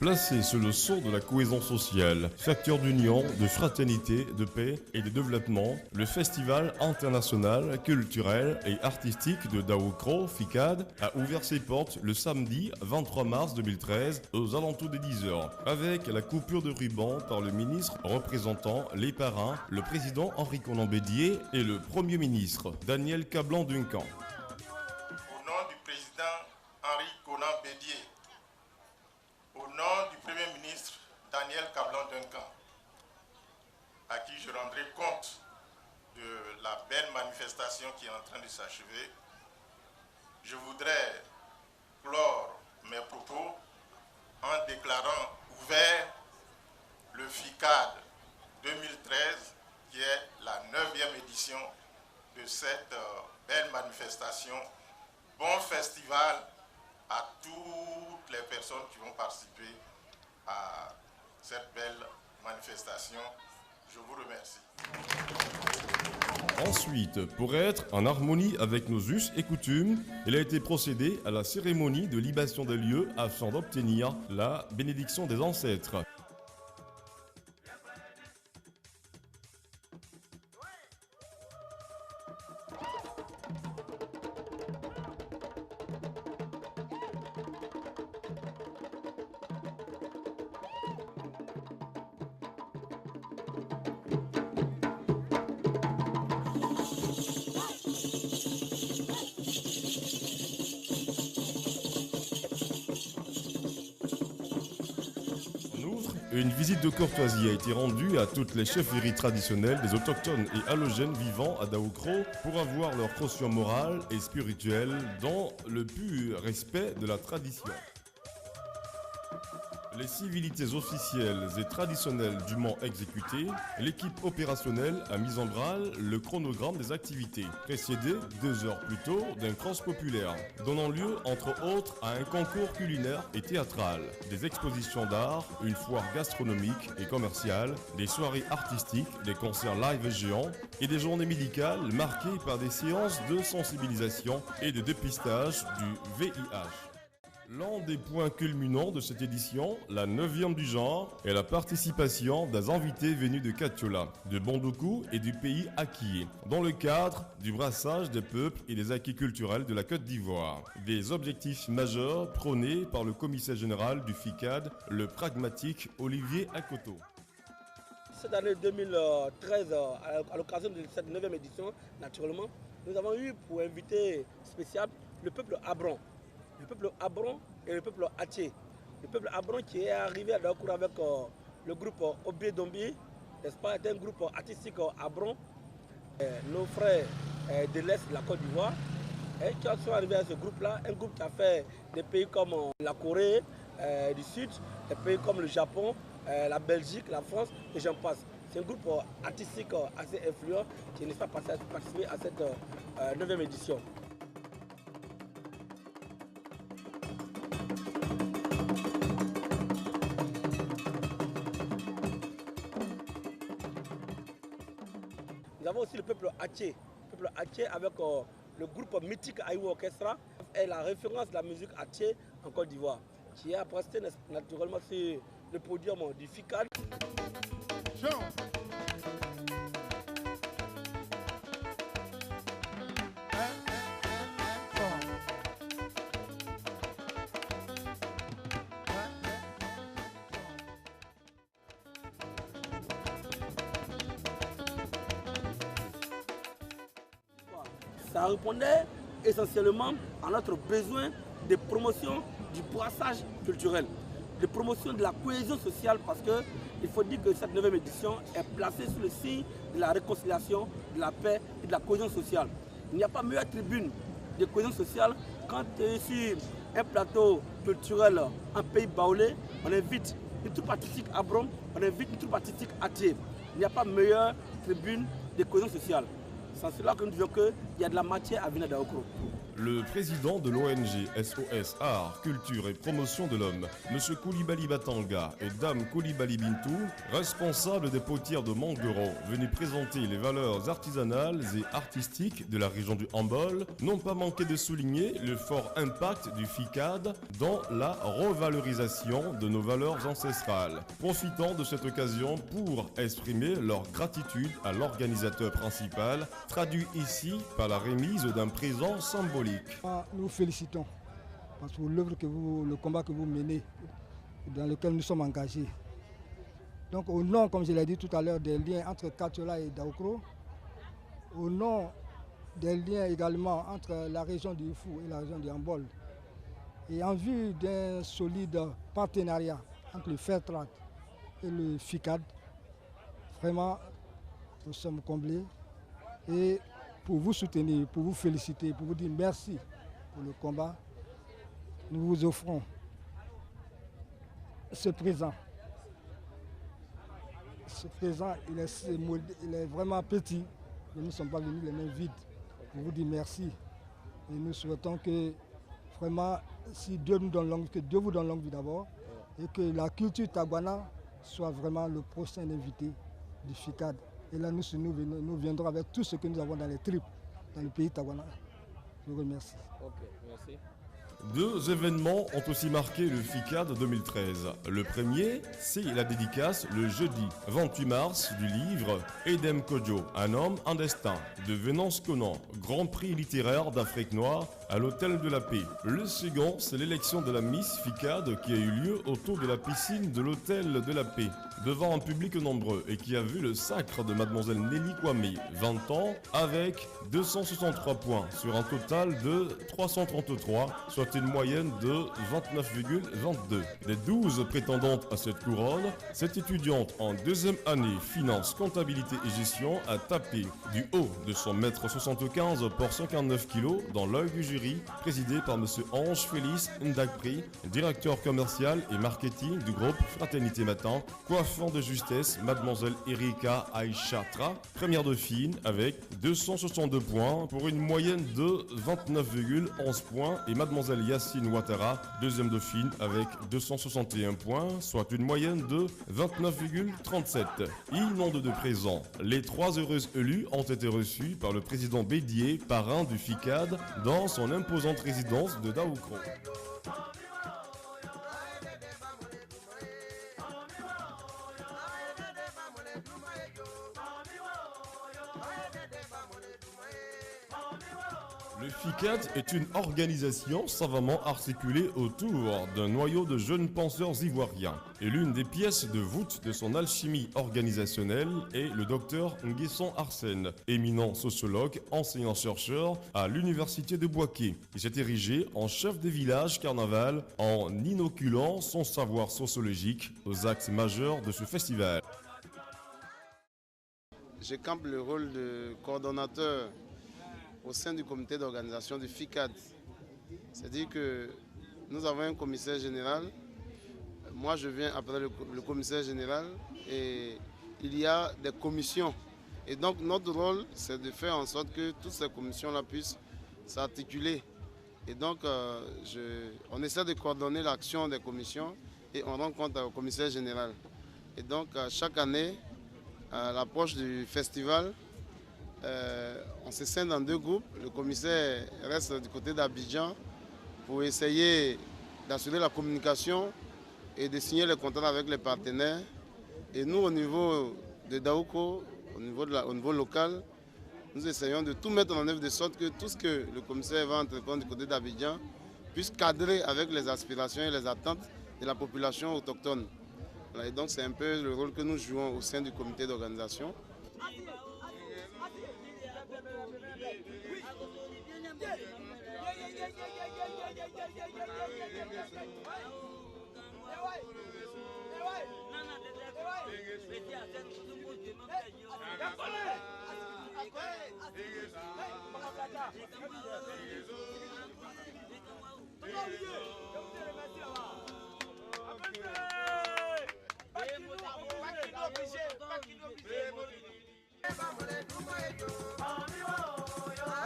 Placé sous le sceau de la cohésion sociale, facteur d'union, de fraternité, de paix et de développement, le Festival international, culturel et artistique de Daoukro, FICAD, a ouvert ses portes le samedi 23 mars 2013 aux alentours des 10h, avec la coupure de ruban par le ministre représentant les parrains, le président Henri Konan Bédié et le Premier ministre Daniel Kablan-Duncan. Au nom du président Henri Konan Bédié, au nom du Premier ministre Daniel Kablan-Duncan, à qui je rendrai compte de la belle manifestation qui est en train de s'achever, je voudrais clore mes propos en déclarant ouvert le FICAD 2013, qui est la 9e édition de cette belle manifestation. Bon festival à toutes les personnes qui vont participer à cette belle manifestation. Je vous remercie. Ensuite, pour être en harmonie avec nos us et coutumes, il a été procédé à la cérémonie de libation des lieux afin d'obtenir la bénédiction des ancêtres. Une visite de courtoisie a été rendue à toutes les chefferies traditionnelles des autochtones et halogènes vivant à Daoukro pour avoir leur caution morale et spirituelle dans le pur respect de la tradition. Les civilités officielles et traditionnelles dûment exécutées, l'équipe opérationnelle a mis en branle le chronogramme des activités, précédé 2 heures plus tôt d'un cross populaire, donnant lieu entre autres à un concours culinaire et théâtral, des expositions d'art, une foire gastronomique et commerciale, des soirées artistiques, des concerts live géants et des journées médicales marquées par des séances de sensibilisation et de dépistage du VIH. L'un des points culminants de cette édition, la 9e du genre, est la participation des invités venus de Katiola, de Bondoukou et du pays Akié, dans le cadre du brassage des peuples et des acquis culturels de la Côte d'Ivoire. Des objectifs majeurs prônés par le commissaire général du FICAD, le pragmatique Olivier Akoto. Cette année 2013, à l'occasion de cette 9e édition, naturellement, nous avons eu pour invité spécial le peuple Abron. Le peuple Abron et le peuple Atché. Le peuple Abron qui est arrivé à Daoukro avec le groupe Obé Dombi, n'est-ce pas, c'est un groupe artistique Abron. Nos frères de l'Est de la Côte d'Ivoire, qui sont arrivés à ce groupe-là, un groupe qui a fait des pays comme la Corée du Sud, des pays comme le Japon, la Belgique, la France, et j'en passe. C'est un groupe artistique assez influent qui n'est pas participé à cette 9e édition. Nous avons aussi le peuple Atché. Le peuple Atché avec le groupe mythique Aïou Orchestra est la référence de la musique Atché en Côte d'Ivoire. qui a resté naturellement sur le podium du FICAD. Ça répondait essentiellement à notre besoin de promotion du brassage culturel, de promotion de la cohésion sociale, parce qu'il faut dire que cette 9e édition est placée sous le signe de la réconciliation, de la paix et de la cohésion sociale. Il n'y a pas meilleure tribune de cohésion sociale quand sur un plateau culturel en pays baoulé, on invite une troupe artistique à Brom, on invite une troupe artistique à Thiers. Il n'y a pas meilleure tribune de cohésion sociale. C'est cela que nous disons qu'il y a de la matière à venir d'Aokro. Le président de l'ONG SOS Art, Culture et Promotion de l'Homme, M. Koulibaly Batanga et Dame Koulibaly Bintou, responsables des potières de Mangueron, venus présenter les valeurs artisanales et artistiques de la région du Hambol, n'ont pas manqué de souligner le fort impact du FICAD dans la revalorisation de nos valeurs ancestrales, profitant de cette occasion pour exprimer leur gratitude à l'organisateur principal, traduit ici par la remise d'un présent symbolique. Nous félicitons parce que l'œuvre le combat que vous menez, dans lequel nous sommes engagés. Donc au nom, comme je l'ai dit tout à l'heure, des liens entre Katiola et Daoukro, au nom des liens également entre la région du Ifou et la région du Hambol, et en vue d'un solide partenariat entre le Fairtrade et le FICAD, vraiment nous sommes comblés. Et pour vous soutenir, pour vous féliciter, pour vous dire merci pour le combat, nous vous offrons ce présent. Ce présent, il est vraiment petit, mais nous ne sommes pas venus les mains vides pour vous dire merci. Et nous souhaitons que vraiment, si Dieu nous donne longue, que Dieu vous donne longue vie d'abord, et que la culture taguana soit vraiment le prochain invité du FICAD. Et là, nous viendrons avec tout ce que nous avons dans les tripes, dans le pays taguana. Je vous remercie. Ok, merci. Deux événements ont aussi marqué le FICAD 2013. Le premier, c'est la dédicace le jeudi 28 mars du livre Edem Kodjo, un homme, un destin, de Venance Conan, Grand Prix littéraire d'Afrique noire à l'Hôtel de la Paix. Le second, c'est l'élection de la Miss FICAD qui a eu lieu autour de la piscine de l'Hôtel de la Paix, devant un public nombreux et qui a vu le sacre de Mademoiselle Nelly Kwame, 20 ans, avec 263 points sur un total de 333, soit une moyenne de 29,22. Des 12 prétendantes à cette couronne, cette étudiante en deuxième année finance, comptabilité et gestion a tapé du haut de son mètre 75 pour 59 kg dans l'œil du jury, présidé par M. Ange Félix Ndakpri, directeur commercial et marketing du groupe Fraternité Matin, coiffant de justesse Mademoiselle Erika Aïchatra, première dauphine avec 262 points pour une moyenne de 29,11 points, et Mademoiselle Yassine Ouattara, deuxième dauphine avec 261 points, soit une moyenne de 29,37. Inonde de présents. Les trois heureuses élues ont été reçues par le président Bédier, parrain du FICAD, dans son imposante résidence de Daoukro. Le FICAD est une organisation savamment articulée autour d'un noyau de jeunes penseurs ivoiriens. Et l'une des pièces de voûte de son alchimie organisationnelle est le docteur Nguesson Arsène, éminent sociologue, enseignant-chercheur à l'université de Bouaké. Il s'est érigé en chef des villages carnaval en inoculant son savoir sociologique aux axes majeurs de ce festival. Je campe le rôle de coordonnateur au sein du comité d'organisation du FICAD. C'est-à-dire que nous avons un commissaire général. Moi, je viens après le commissaire général et il y a des commissions. Et donc, notre rôle, c'est de faire en sorte que toutes ces commissions-là puissent s'articuler. Et donc, on essaie de coordonner l'action des commissions et on rend compte au commissaire général. Et donc, chaque année, à l'approche du festival, on se scinde en deux groupes. Le commissaire reste du côté d'Abidjan pour essayer d'assurer la communication et de signer les contrats avec les partenaires. Et nous, au niveau de Daoukro, au niveau local, nous essayons de tout mettre en œuvre de sorte que tout ce que le commissaire va entreprendre du côté d'Abidjan puisse cadrer avec les aspirations et les attentes de la population autochtone. Et donc c'est un peu le rôle que nous jouons au sein du comité d'organisation.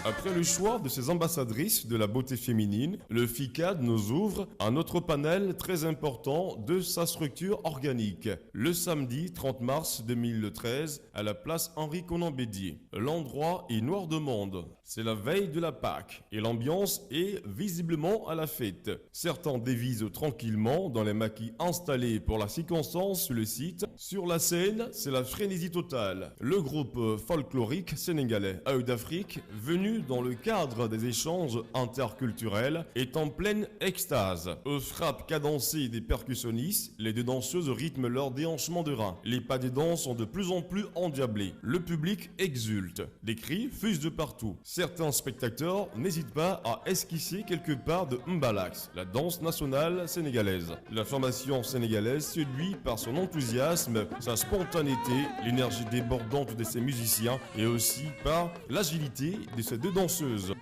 Après le choix de ces ambassadrices de la beauté féminine, le FICAD nous ouvre un autre panel très important de sa structure organique. Le samedi 30 mars 2013, à la place Henri-Konan Bédié. L'endroit est noir de monde. C'est la veille de la Pâque et l'ambiance est visiblement à la fête. Certains dévisent tranquillement dans les maquis installés pour la circonstance sur le site. Sur la scène, c'est la frénésie totale. Le groupe folklorique sénégalais Œil d'Afrique, venu dans le cadre des échanges interculturels, est en pleine extase. Aux frappes cadencées des percussionnistes, les deux danseuses rythment leur déhanchement de reins. Les pas des danses sont de plus en plus endiablés. Le public exulte. Des cris fusent de partout. Certains spectateurs n'hésitent pas à esquisser quelque part de Mbalax, la danse nationale sénégalaise. La formation sénégalaise séduit par son enthousiasme, sa spontanéité, l'énergie débordante de ses musiciens et aussi par l'agilité de ses deux danseuses.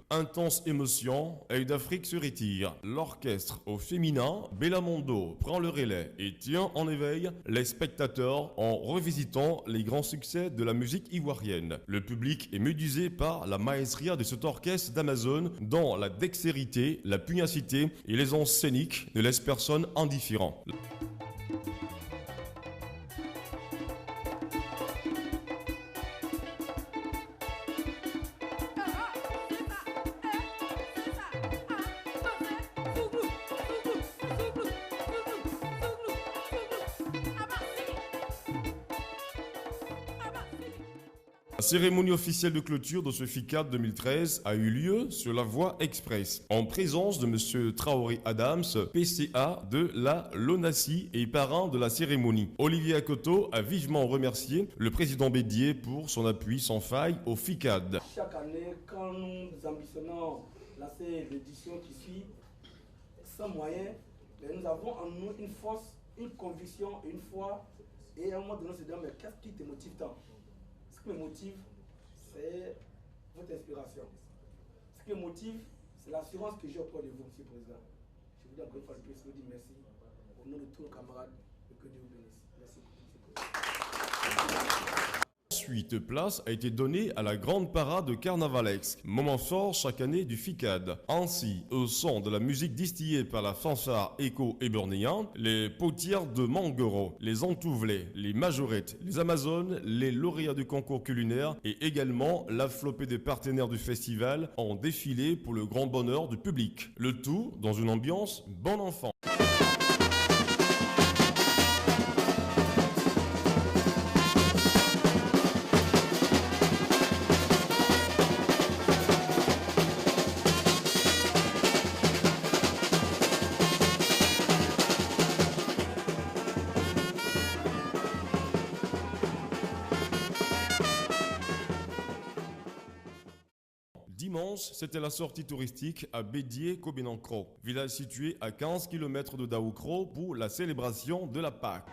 Intense émotion, Œil d'Afrique se retire. L'orchestre au féminin, Bellamondo, prend le relais et tient en éveil les spectateurs en revisitant les grands succès de la musique ivoirienne. Le public est médusé par la maestria de cet orchestre d'Amazon dont la dextérité, la pugnacité et l'aisance scénique ne laissent personne indifférent. La cérémonie officielle de clôture de ce FICAD 2013 a eu lieu sur la voie express, en présence de M. Traoré Adams, PCA de la LONASI et parrain de la cérémonie. Olivier Akoto a vivement remercié le président Bédié pour son appui sans faille au FICAD. Chaque année, quand nous ambitionnons lancer l'édition qui suit, sans moyens, nous avons en nous une force, une conviction, une foi, et à un moment donné, on se dit, mais qu'est-ce qui te motive tant? Ce qui me motive, c'est votre inspiration. Ce qui me motive, c'est l'assurance que j'ai auprès de vous, Monsieur le Président. Je vous dis encore une fois de plus, je vous dis merci. Au nom de tous nos camarades, et que Dieu vous bénisse. Merci beaucoup. Ensuite, place a été donnée à la grande parade carnavalesque, moment fort chaque année du FICAD. Ainsi, au son de la musique distillée par la fanfare éco-ébornéen, les potières de Mangoro, les entouvelés, les majorettes, les amazones, les lauréats du concours culinaire et également la flopée des partenaires du festival ont défilé pour le grand bonheur du public. Le tout dans une ambiance bon enfant. Dimanche, c'était la sortie touristique à Bédié-Kobenankro, village situé à 15 km de Daoukro pour la célébration de la Pâque.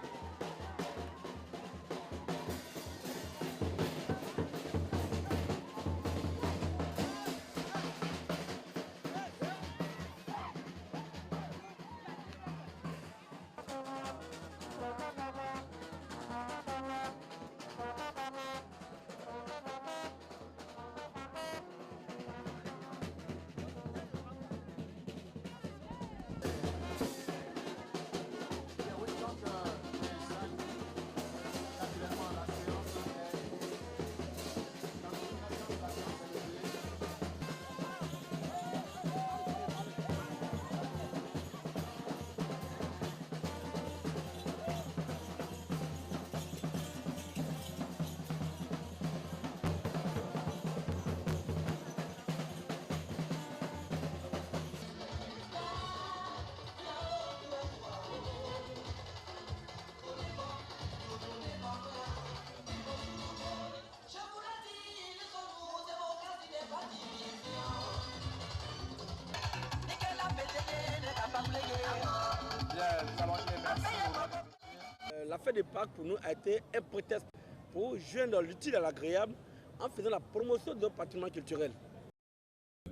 la fête de Pâques pour nous a été un prétexte pour joindre l'utile à l'agréable en faisant la promotion de notre patrimoine culturel.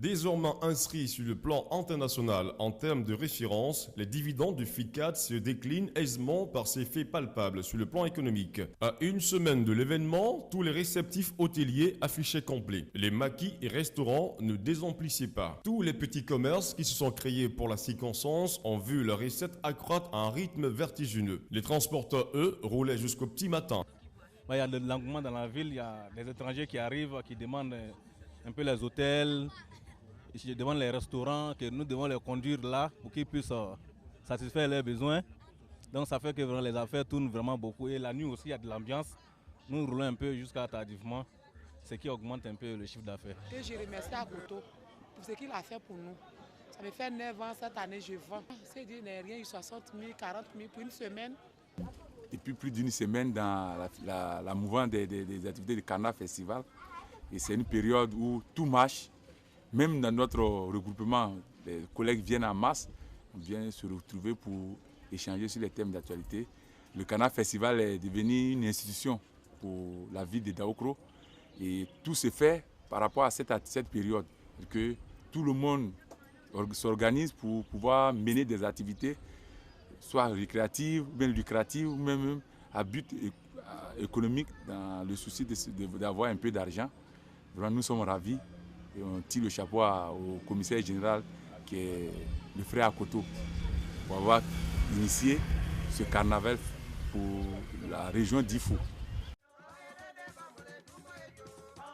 Désormais inscrits sur le plan international en termes de référence, les dividendes du FICAD se déclinent aisément par ses faits palpables sur le plan économique. À une semaine de l'événement, tous les réceptifs hôteliers affichaient complet. Les maquis et restaurants ne désemplissaient pas. Tous les petits commerces qui se sont créés pour la circonstance ont vu leurs recettes accroître à un rythme vertigineux. Les transporteurs, eux, roulaient jusqu'au petit matin. Il y a de l'engouement dans la ville, il y a des étrangers qui arrivent, qui demandent un peu les hôtels, qui demandent les restaurants, que nous devons les conduire là pour qu'ils puissent satisfaire leurs besoins. Donc ça fait que vraiment, les affaires tournent vraiment beaucoup. Et la nuit aussi, il y a de l'ambiance. Nous roulons un peu jusqu'à tardivement, ce qui augmente un peu le chiffre d'affaires. Et je remercie Akoto pour ce qu'il a fait pour nous. Ça me fait 9 ans cette année, je vends. C'est dit, il n'y a rien eu 60 000, 40 000 pour une semaine. Depuis plus d'une semaine dans la mouvance des activités du Carnaval Festival. Et c'est une période où tout marche. Même dans notre regroupement, les collègues viennent en masse, on vient se retrouver pour échanger sur les thèmes d'actualité. Le Carnaval Festival est devenu une institution pour la vie de Daokro et tout se fait par rapport à cette période. Que tout le monde s'organise pour pouvoir mener des activités, soit récréatives, bien lucratives, ou même à but économique, dans le souci d'avoir un peu d'argent. Vraiment, nous sommes ravis. Et on tire le chapeau au commissaire général qui est le frère Akoto pour avoir initié ce carnaval pour la région d'Ifo.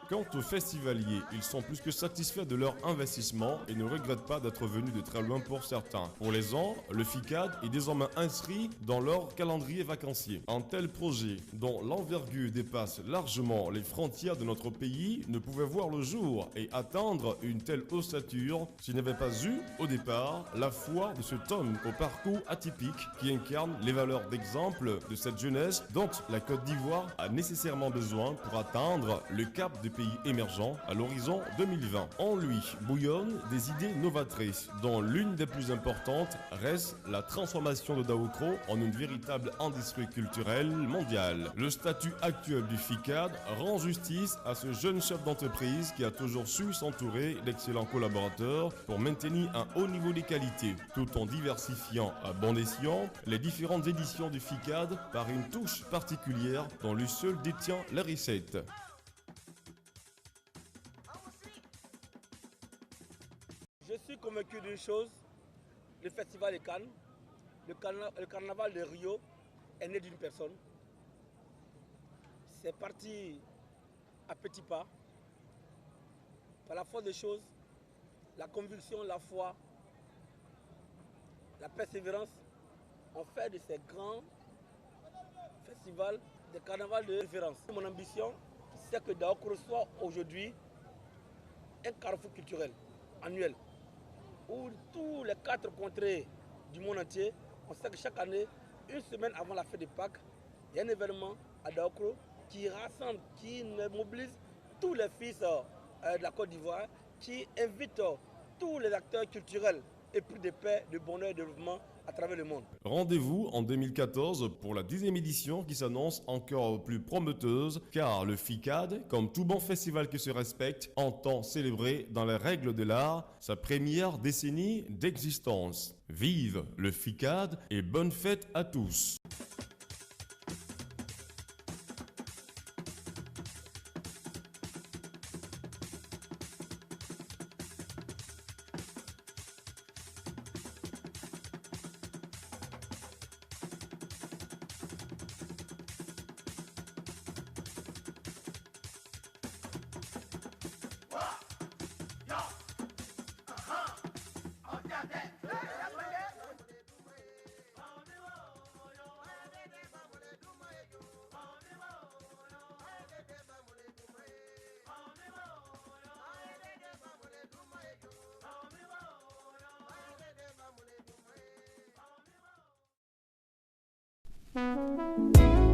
Quant aux festivaliers, ils sont plus que satisfaits de leur investissement et ne regrettent pas d'être venus de très loin pour certains. Pour les ans, le FICAD est désormais inscrit dans leur calendrier vacancier. Un tel projet, dont l'envergure dépasse largement les frontières de notre pays, ne pouvait voir le jour et atteindre une telle ossature s'il n'avait pas eu, au départ, la foi de cet homme au parcours atypique qui incarne les valeurs d'exemple de cette jeunesse dont la Côte d'Ivoire a nécessairement besoin pour atteindre le cap des pays émergents à l'horizon 2020. En lui bouillonnent des idées novatrices, dont l'une des plus importantes reste la transformation de Daokro en une véritable industrie culturelle mondiale. Le statut actuel du FICAD rend justice à ce jeune chef d'entreprise qui a toujours su s'entourer d'excellents collaborateurs pour maintenir un haut niveau de qualité, tout en diversifiant à bon escient les différentes éditions du FICAD par une touche particulière dont lui seul détient les recettes. Je suis convaincu d'une chose, le festival de Cannes, le carnaval de Rio est né d'une personne. C'est parti à petits pas, par la force des choses, la conviction, la foi, la persévérance ont fait de ces grands festivals des carnavals de référence. Mon ambition, c'est que Daokro soit aujourd'hui un carrefour culturel annuel, où tous les 4 contrées du monde entier, on sait que chaque année, une semaine avant la fête de Pâques, il y a un événement à Daokro qui rassemble, qui mobilise tous les fils de la Côte d'Ivoire, qui invite tous les acteurs culturels épris de paix, de bonheur et de développement à travers le monde. Rendez-vous en 2014 pour la 10e édition qui s'annonce encore plus prometteuse car le FICAD, comme tout bon festival qui se respecte, entend célébrer dans les règles de l'art sa première décennie d'existence. Vive le FICAD et bonne fête à tous! Thank you.